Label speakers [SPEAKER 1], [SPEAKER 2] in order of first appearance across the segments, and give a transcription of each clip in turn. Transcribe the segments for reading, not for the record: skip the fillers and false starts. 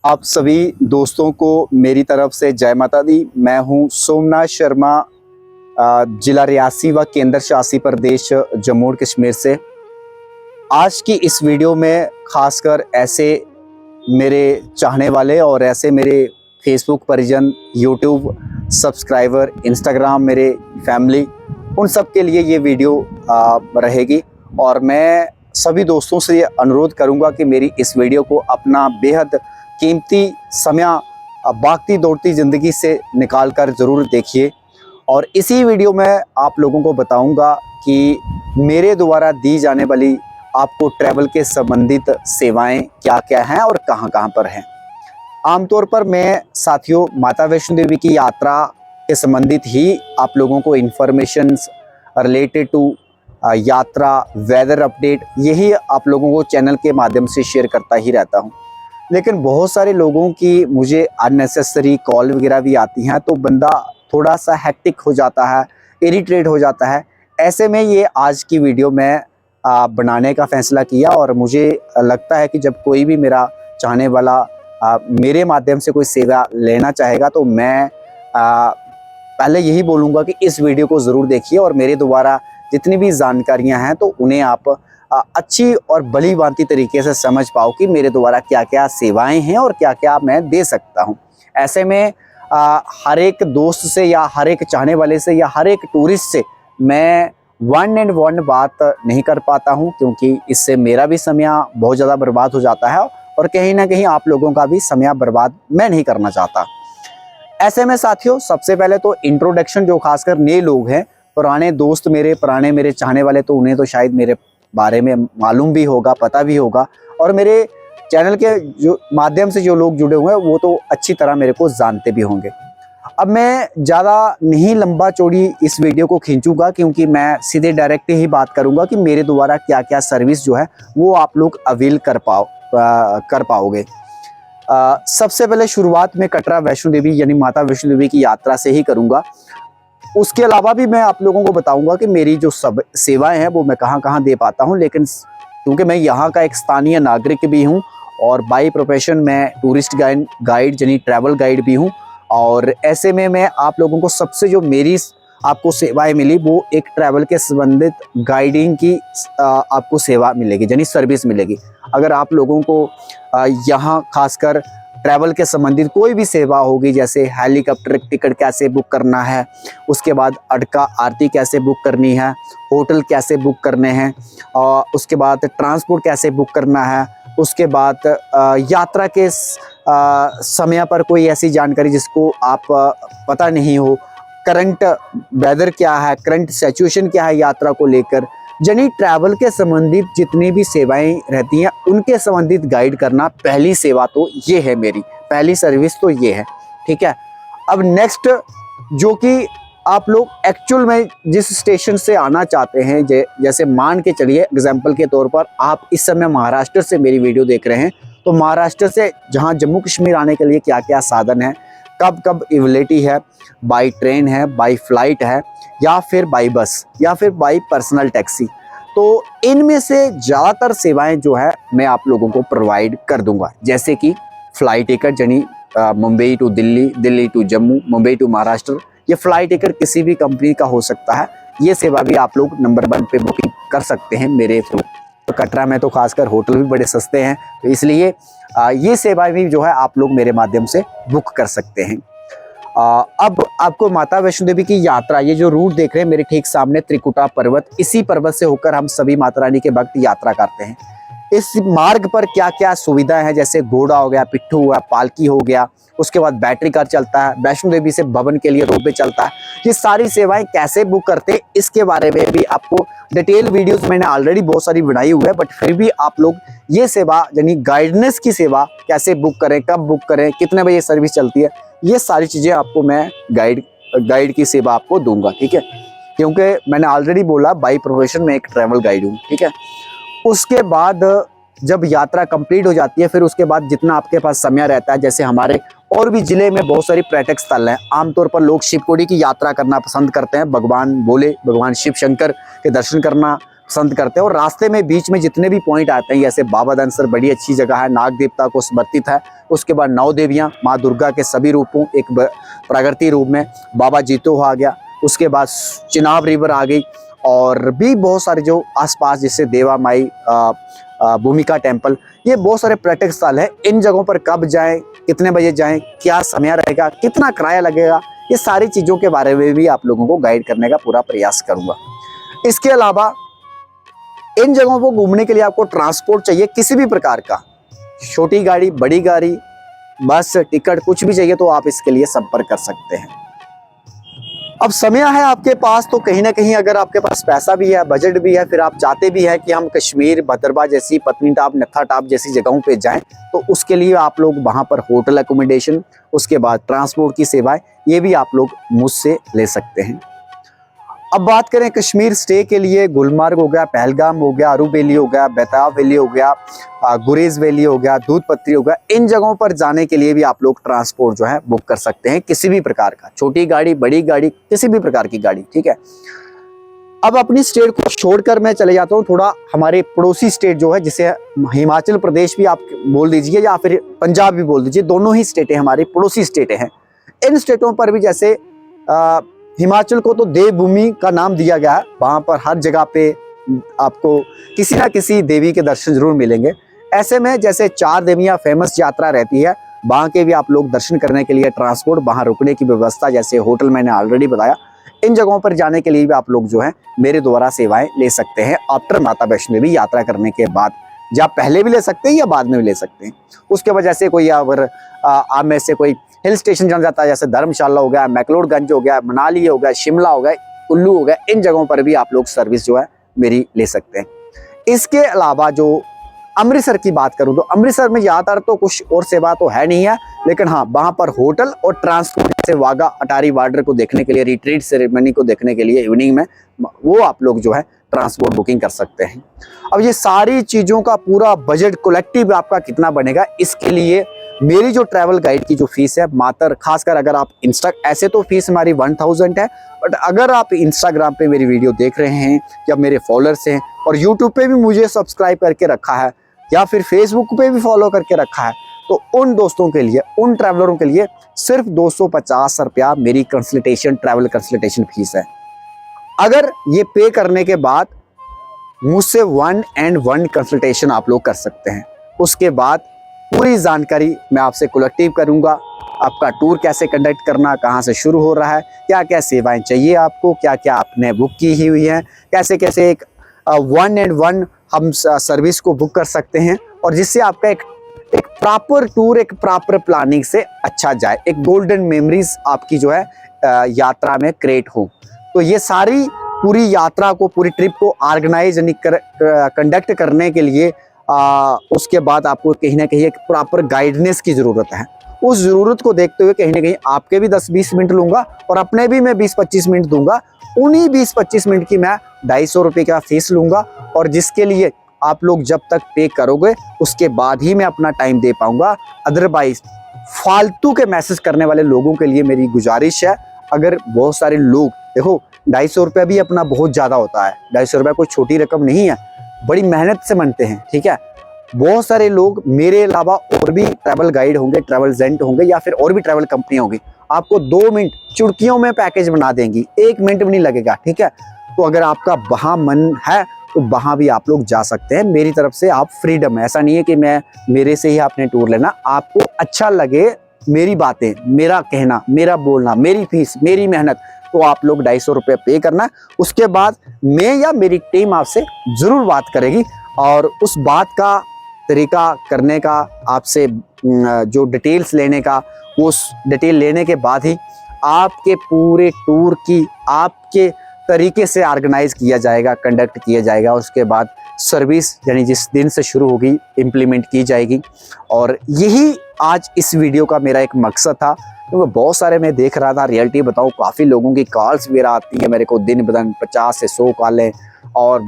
[SPEAKER 1] आप सभी दोस्तों को मेरी तरफ से जय माता दी। मैं हूं सोमनाथ शर्मा, जिला रियासी व केंद्र शासित प्रदेश जम्मू और कश्मीर से। आज की इस वीडियो में खासकर ऐसे मेरे चाहने वाले और ऐसे मेरे फेसबुक परिजन, यूट्यूब सब्सक्राइबर, इंस्टाग्राम मेरे फैमिली, उन सब के लिए ये वीडियो रहेगी। और मैं सभी दोस्तों से ये अनुरोध करूंगा कि मेरी इस वीडियो को अपना बेहद कीमती समय भागती दौड़ती ज़िंदगी से निकाल कर ज़रूर देखिए। और इसी वीडियो में आप लोगों को बताऊंगा कि मेरे द्वारा दी जाने वाली आपको ट्रैवल के संबंधित सेवाएं क्या क्या हैं और कहां कहां पर हैं। आमतौर पर मैं साथियों माता वैष्णो देवी की यात्रा के संबंधित ही आप लोगों को इन्फॉर्मेशंस रिलेटेड टू यात्रा, वेदर अपडेट, यही आप लोगों को चैनल के माध्यम से शेयर करता ही रहता हूं। लेकिन बहुत सारे लोगों की मुझे अननेसेसरी कॉल वगैरह भी आती हैं, तो बंदा थोड़ा सा हेक्टिक हो जाता है, इरिटेट हो जाता है। ऐसे में ये आज की वीडियो मैं बनाने का फैसला किया। और मुझे लगता है कि जब कोई भी मेरा चाहने वाला मेरे माध्यम से कोई सेवा लेना चाहेगा, तो मैं पहले यही बोलूँगा कि इस वीडियो को ज़रूर देखिए और मेरे द्वारा जितनी भी जानकारियाँ हैं तो उन्हें आप अच्छी और भली भांति तरीके से समझ पाओ कि मेरे द्वारा क्या क्या सेवाएं हैं और क्या क्या मैं दे सकता हूं। ऐसे में हर एक दोस्त से या हर एक चाहने वाले से या हर एक टूरिस्ट से मैं वन एंड वन बात नहीं कर पाता हूं, क्योंकि इससे मेरा भी समय बहुत ज़्यादा बर्बाद हो जाता है और कहीं ना कहीं आप लोगों का भी समय बर्बाद मैं नहीं करना चाहता। ऐसे में साथियों, सबसे पहले तो इंट्रोडक्शन, जो खासकर नए लोग हैं, पुराने दोस्त मेरे, पुराने मेरे चाहने वाले, तो उन्हें तो शायद मेरे बारे में मालूम भी होगा, पता भी होगा, और मेरे चैनल के जो माध्यम से जो लोग जुड़े हुए हैं वो तो अच्छी तरह मेरे को जानते भी होंगे। अब मैं ज़्यादा नहीं लंबा चौड़ी इस वीडियो को खींचूंगा, क्योंकि मैं सीधे डायरेक्ट ही बात करूंगा कि मेरे द्वारा क्या क्या सर्विस जो है वो आप लोग अवेल कर पाओगे। सबसे पहले शुरुआत में कटरा वैष्णो देवी यानी माता वैष्णो देवी की यात्रा से ही करूंगा। उसके अलावा भी मैं आप लोगों को बताऊंगा कि मेरी जो सब सेवाएं हैं वो मैं कहां कहां दे पाता हूं। लेकिन क्योंकि मैं यहां का एक स्थानीय नागरिक भी हूं और बाय प्रोफेशन मैं टूरिस्ट गाइड यानी ट्रैवल गाइड भी हूं, और ऐसे में मैं आप लोगों को सबसे जो मेरी आपको सेवाएं मिली वो एक ट्रैवल के संबंधित गाइडिंग की आपको सेवा मिलेगी, यानी सर्विस मिलेगी। अगर आप लोगों को यहाँ खासकर ट्रैवल के संबंधित कोई भी सेवा होगी, जैसे हेलीकॉप्टर टिकट कैसे बुक करना है, उसके बाद अड़का आरती कैसे बुक करनी है, होटल कैसे बुक करने हैं, और उसके बाद ट्रांसपोर्ट कैसे बुक करना है, उसके बाद यात्रा के समय पर कोई ऐसी जानकारी जिसको आप पता नहीं हो, करंट वेदर क्या है, करंट सिचुएशन क्या है यात्रा को लेकर, यानी ट्रैवल के संबंधित जितनी भी सेवाएं रहती हैं उनके संबंधित गाइड करना पहली सेवा तो ये है, मेरी पहली सर्विस तो ये है। ठीक है। अब नेक्स्ट, जो कि आप लोग एक्चुअल में जिस स्टेशन से आना चाहते हैं, जैसे मान के चलिए एग्जाम्पल के तौर पर आप इस समय महाराष्ट्र से मेरी वीडियो देख रहे हैं, तो महाराष्ट्र से जहाँ जम्मू कश्मीर आने के लिए क्या क्या साधन है, कब कब एबिलिटी है, बाई ट्रेन है, बाई फ्लाइट है, या फिर बाई बस, या फिर बाई पर्सनल टैक्सी, तो इनमें से ज़्यादातर सेवाएं जो है मैं आप लोगों को प्रोवाइड कर दूंगा। जैसे कि फ़्लाइट टिकट, यानी Mumbai to Delhi, Delhi to Jammu, Mumbai to Maharashtra, ये फ़्लाइट टिकट किसी भी कंपनी का हो सकता है। ये सेवा भी आप लोग नंबर 1 पे बुकिंग कर सकते हैं मेरे थ्रू। तो कटरा में तो खासकर होटल भी बड़े सस्ते हैं, तो इसलिए ये सेवा भी जो है आप लोग मेरे माध्यम से बुक कर सकते हैं। अब आपको माता वैष्णो देवी की यात्रा, ये जो रूट देख रहे हैं मेरे ठीक सामने, त्रिकुटा पर्वत, इसी पर्वत से होकर हम सभी माता रानी के भक्त यात्रा करते हैं। इस मार्ग पर क्या क्या सुविधाएं हैं, जैसे घोड़ा हो गया, पिट्ठू हुआ, पालकी हो गया, उसके बाद बैटरी कार चलता है, वैष्णो देवी से भवन के लिए रोपवे चलता है। ये सारी सेवाएं कैसे बुक करते हैं इसके बारे में भी आपको डिटेल वीडियोस मैंने ऑलरेडी बहुत सारी बनाई हुई है, बट फिर भी आप लोग ये सेवा यानी गाइडेंस की सेवा कैसे बुक करें, कब बुक करें, कितने बजे सर्विस चलती है, ये सारी चीज़ें आपको मैं गाइड की सेवा आपको दूंगा। ठीक है, क्योंकि मैंने ऑलरेडी बोला बाई प्रोफेशन में एक ट्रैवल गाइड हूँ। ठीक है। उसके बाद जब यात्रा कंप्लीट हो जाती है, फिर उसके बाद जितना आपके पास समय रहता है, जैसे हमारे और भी जिले में बहुत सारी पर्यटक स्थल हैं। आमतौर पर लोग शिवकोटी की यात्रा करना पसंद करते हैं, भगवान भोले, भगवान शिव शंकर के दर्शन करना पसंद करते हैं। और रास्ते में बीच में जितने भी पॉइंट आते हैं, जैसे बाबा धनसर बड़ी अच्छी जगह है, नाग देवता को समर्पित है। उसके बाद 9 देवियाँ माँ दुर्गा के सभी रूपों, एक प्रकृति रूप में बाबा जीतो आ गया। उसके बाद चिनाब रिवर आ गई, और भी बहुत सारे जो आसपास जैसे देवा माई, भूमिका टेम्पल, ये बहुत सारे पर्यटक स्थल है। इन जगहों पर कब जाएं, कितने बजे जाएं, क्या समय रहेगा, कितना किराया लगेगा, ये सारी चीज़ों के बारे में भी आप लोगों को गाइड करने का पूरा प्रयास करूंगा। इसके अलावा इन जगहों को घूमने के लिए आपको ट्रांसपोर्ट चाहिए किसी भी प्रकार का, छोटी गाड़ी, बड़ी गाड़ी, बस, टिकट, कुछ भी चाहिए तो आप इसके लिए संपर्क कर सकते हैं। अब समय है आपके पास, तो कहीं ना कहीं अगर आपके पास पैसा भी है, बजट भी है, फिर आप चाहते भी हैं कि हम कश्मीर, भद्रवाह जैसी, पत्नीटाप, नत्था टाप जैसी जगहों पे जाएं, तो उसके लिए आप लोग वहां पर होटल एकोमोडेशन, उसके बाद ट्रांसपोर्ट की सेवाएं, ये भी आप लोग मुझसे ले सकते हैं। अब बात करें कश्मीर स्टे के लिए, गुलमर्ग हो गया, पहलगाम हो गया, अरू वैली हो गया, बेताब वैली हो गया, गुरेज वैली हो गया, दूध पत्री हो गया, इन जगहों पर जाने के लिए भी आप लोग ट्रांसपोर्ट जो है बुक कर सकते हैं, किसी भी प्रकार का, छोटी गाड़ी, बड़ी गाड़ी, किसी भी प्रकार की गाड़ी, ठीक है। अब अपनी स्टेट को छोड़कर मैं चले जाता हूँ थोड़ा हमारे पड़ोसी स्टेट जो है, जिसे हिमाचल प्रदेश भी आप बोल दीजिए या फिर पंजाब भी बोल दीजिए, दोनों ही स्टेटें हमारी पड़ोसी स्टेटें हैं। इन स्टेटों पर भी जैसे हिमाचल को तो देवभूमि का नाम दिया गया है, वहाँ पर हर जगह पे आपको किसी ना किसी देवी के दर्शन जरूर मिलेंगे। ऐसे में जैसे 4 देवियाँ फेमस यात्रा रहती है, वहाँ के भी आप लोग दर्शन करने के लिए ट्रांसपोर्ट, वहाँ रुकने की व्यवस्था, जैसे होटल मैंने ऑलरेडी बताया, इन जगहों पर जाने के लिए भी आप लोग जो है मेरे द्वारा सेवाएं ले सकते हैं। आफ्टर माता वैष्णो देवी यात्रा करने के बाद, या पहले भी ले सकते हैं या बाद में भी ले सकते हैं। उसके वजह से कोई अगर आप में से कोई हिल स्टेशन जाना जाता है, जैसे धर्मशाला हो गया, मैक्लोडगंज हो गया, मनाली हो गया, शिमला हो गया, कुल्लू हो गया, इन जगहों पर भी आप लोग सर्विस जो है मेरी ले सकते हैं। इसके अलावा जो अमृतसर की बात करूं, तो अमृतसर में ज़्यादातर तो कुछ और सेवा तो है नहीं है, लेकिन हाँ, वहाँ पर होटल और ट्रांसपोर्ट, जैसे वाघा अटारी बॉर्डर को देखने के लिए, रिट्रीट सेरेमनी को देखने के लिए इवनिंग में, वो आप लोग जो है ट्रांसपोर्ट बुकिंग कर सकते हैं। अब ये सारी चीज़ों का पूरा बजट कलेक्टिव आपका कितना बनेगा, इसके लिए मेरी जो ट्रैवल गाइड की जो फीस है, मात्र खासकर अगर आप ऐसे तो फीस हमारी 1000 है, बट अगर आप इंस्टाग्राम पे मेरी वीडियो देख रहे हैं या मेरे फॉलोअर्स हैं और यूट्यूब पे भी मुझे सब्सक्राइब करके रखा है या फिर फेसबुक पे भी फॉलो करके रखा है, तो उन दोस्तों के लिए, उन ट्रैवलरों के लिए सिर्फ 250 रुपया मेरी ट्रैवल कंसल्टेशन फीस है। अगर ये पे करने के बाद मुझसे 1-on-1 कंसल्टेशन आप लोग कर सकते हैं, उसके बाद पूरी जानकारी मैं आपसे कलेक्टिव करूंगा। आपका टूर कैसे कंडक्ट करना, कहां से शुरू हो रहा है, क्या क्या सेवाएं चाहिए आपको, क्या क्या आपने बुक की हुई है, कैसे कैसे एक 1-on-1 हम सर्विस को बुक कर सकते हैं, और जिससे आपका एक प्रॉपर टूर, एक प्रॉपर प्लानिंग से अच्छा जाए, एक गोल्डन मेमोरीज आपकी जो है यात्रा में क्रिएट हो। तो ये सारी पूरी यात्रा को, पूरी ट्रिप को ऑर्गेनाइज यानी कंडक्ट करने के लिए उसके बाद आपको कहीं ना कहीं एक प्रॉपर गाइडेंस की ज़रूरत है। उस ज़रूरत को देखते हुए कहीं ना कहीं आपके भी 10-20 मिनट लूँगा और अपने भी मैं 20-25 मिनट दूंगा। उन्हीं 20-25 मिनट की मैं 250 रुपये का फीस लूँगा, और जिसके लिए आप लोग जब तक पे करोगे उसके बाद ही मैं अपना टाइम दे पाऊँगा। अदरवाइज फालतू के मैसेज करने वाले लोगों के लिए मेरी गुजारिश है, अगर बहुत सारे लोग, देखो 250 रुपये भी अपना बहुत ज़्यादा होता है, 250 रुपये कोई छोटी रकम नहीं है, बड़ी मेहनत से बनते हैं, ठीक है। बहुत सारे लोग मेरे अलावा और भी ट्रैवल गाइड होंगे, ट्रैवल एजेंट होंगे, या फिर और भी ट्रैवल कंपनियां होंगी, आपको 2 मिनट चुटकियों में पैकेज बना देंगी, 1 मिनट भी नहीं लगेगा, ठीक है। तो अगर आपका वहाँ मन है तो वहाँ भी आप लोग जा सकते हैं। मेरी तरफ से आप फ्रीडम है, ऐसा नहीं है कि मैं मेरे से ही आपने टूर लेना। आपको अच्छा लगे मेरी बातें, मेरा कहना, मेरा बोलना, मेरी फीस, मेरी मेहनत, तो आप लोग 250 रुपये पे करना। उसके बाद मैं या मेरी टीम आपसे ज़रूर बात करेगी, और उस बात का तरीका करने का, आपसे जो डिटेल्स लेने का, उस डिटेल लेने के बाद ही आपके पूरे टूर की आपके तरीके से ऑर्गेनाइज किया जाएगा, कंडक्ट किया जाएगा। उसके बाद सर्विस यानी जिस दिन से शुरू होगी इम्प्लीमेंट की जाएगी। और यही आज इस वीडियो का मेरा एक मकसद था, क्योंकि बहुत सारे मैं देख रहा था, रियलिटी बताऊँ, काफ़ी लोगों की कॉल्स वगैरह आती है मेरे को, दिन ब दिन 50 से 100 कॉलें, और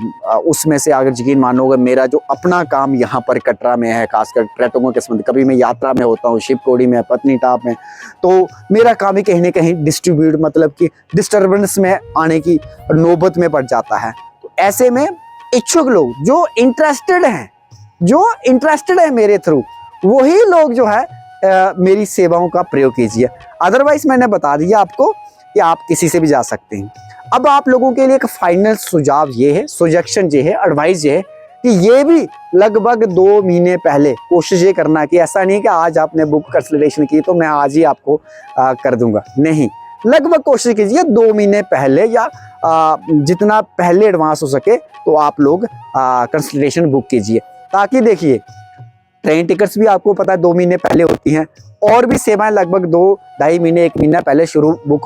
[SPEAKER 1] उसमें से अगर यकीन मानोगे, मेरा जो अपना काम यहाँ पर कटरा में है, खासकर पर्यटकों के संबंध, कभी मैं यात्रा में होता हूँ, शिवकोड़ी में, पत्नीटाप में, तो मेरा काम ही कहीं ना कहीं डिस्ट्रीब्यूट, मतलब कि डिस्टर्बेंस में आने की नौबत में पड़ जाता है। तो ऐसे में इच्छुक लोग जो इंटरेस्टेड हैं मेरे थ्रू, वही लोग जो है मेरी सेवाओं का प्रयोग कीजिए। अदरवाइज मैंने बता दिया आपको कि आप किसी से भी जा सकते हैं। अब आप लोगों के लिए एक फाइनल सुझाव ये है, सजेशन ये है, एडवाइस ये है कि ये भी लगभग 2 महीने पहले कोशिश ये करना कि ऐसा नहीं कि आज आपने बुक कंसल्टेशन की तो मैं आज ही आपको कर दूंगा, नहीं, लगभग कोशिश कीजिए 2 महीने पहले या जितना पहले एडवांस हो सके तो आप लोग कंसल्टेशन बुक कीजिए। ताकि देखिए ट्रेन टिकट्स भी आपको पता है 2 महीने पहले होती हैं, और भी सेवाएं लगभग 2-2.5 महीने 1 महीना पहले शुरू बुक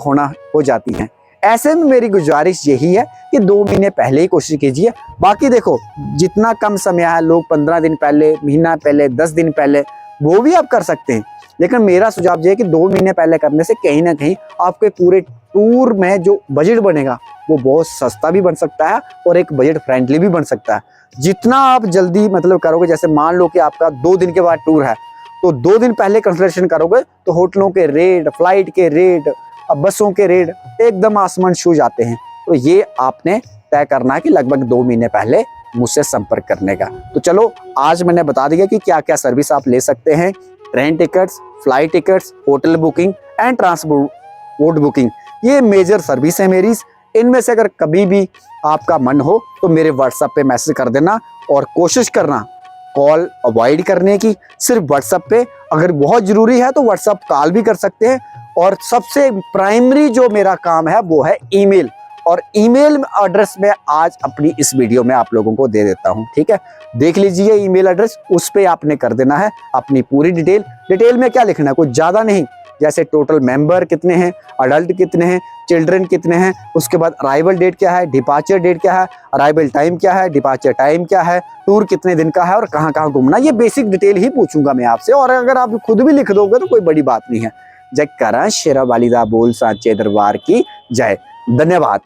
[SPEAKER 1] हो जाती हैं। ऐसे में मेरी गुजारिश यही है कि 2 महीने पहले ही कोशिश कीजिए। बाकी देखो जितना कम समय है, लोग 15 दिन पहले, महीना पहले, 10 दिन पहले, वो भी आप कर सकते हैं। लेकिन मेरा सुझाव ये है कि 2 महीने पहले करने से कहीं ना कहीं आपके पूरे टूर में जो बजट बनेगा वो बहुत सस्ता भी बन सकता है और एक बजट फ्रेंडली भी बन सकता है। जितना आप जल्दी मतलब करोगे, जैसे मान लो कि आपका 2 दिन के बाद टूर है तो 2 दिन पहले कंसल्टेशन करोगे तो होटलों के रेट, फ्लाइट के रेट, बसों के रेट एकदम आसमान छू जाते हैं। तो ये आपने तय करना है कि लगभग 2 महीने पहले मुझसे संपर्क करने का। तो चलो आज मैंने बता दिया कि क्या क्या सर्विस आप ले सकते हैं। Train tickets, flight tickets, hotel booking and transport booking, ये मेजर सर्विस है मेरी। इनमें से अगर कभी भी आपका मन हो तो मेरे व्हाट्सएप पे मैसेज कर देना और कोशिश करना कॉल अवॉइड करने की, सिर्फ व्हाट्सएप पे। अगर बहुत जरूरी है तो व्हाट्सएप कॉल भी कर सकते हैं। और सबसे प्राइमरी जो मेरा काम है वो है ईमेल, और ईमेल एड्रेस मैं आज अपनी इस वीडियो में आप लोगों को दे देता हूं, ठीक है। देख लीजिए ईमेल एड्रेस, उस पे आपने कर देना है अपनी पूरी डिटेल में क्या लिखना है, कुछ ज्यादा नहीं, जैसे टोटल मेंबर कितने हैं, अडल्ट कितने हैं, चिल्ड्रन कितने हैं, उसके बाद अराइवल डेट क्या है, डिपार्चर डेट क्या है, अराइवल टाइम क्या है, डिपार्चर टाइम क्या है, टूर कितने दिन का है और कहाँ कहाँ घूमना, ये बेसिक डिटेल ही पूछूंगा मैं आपसे। और अगर आप खुद भी लिख दोगे तो कोई बड़ी बात नहीं है। जय करा शेरा वालिदा बोल सांचे दरबार की जय। धन्यवाद।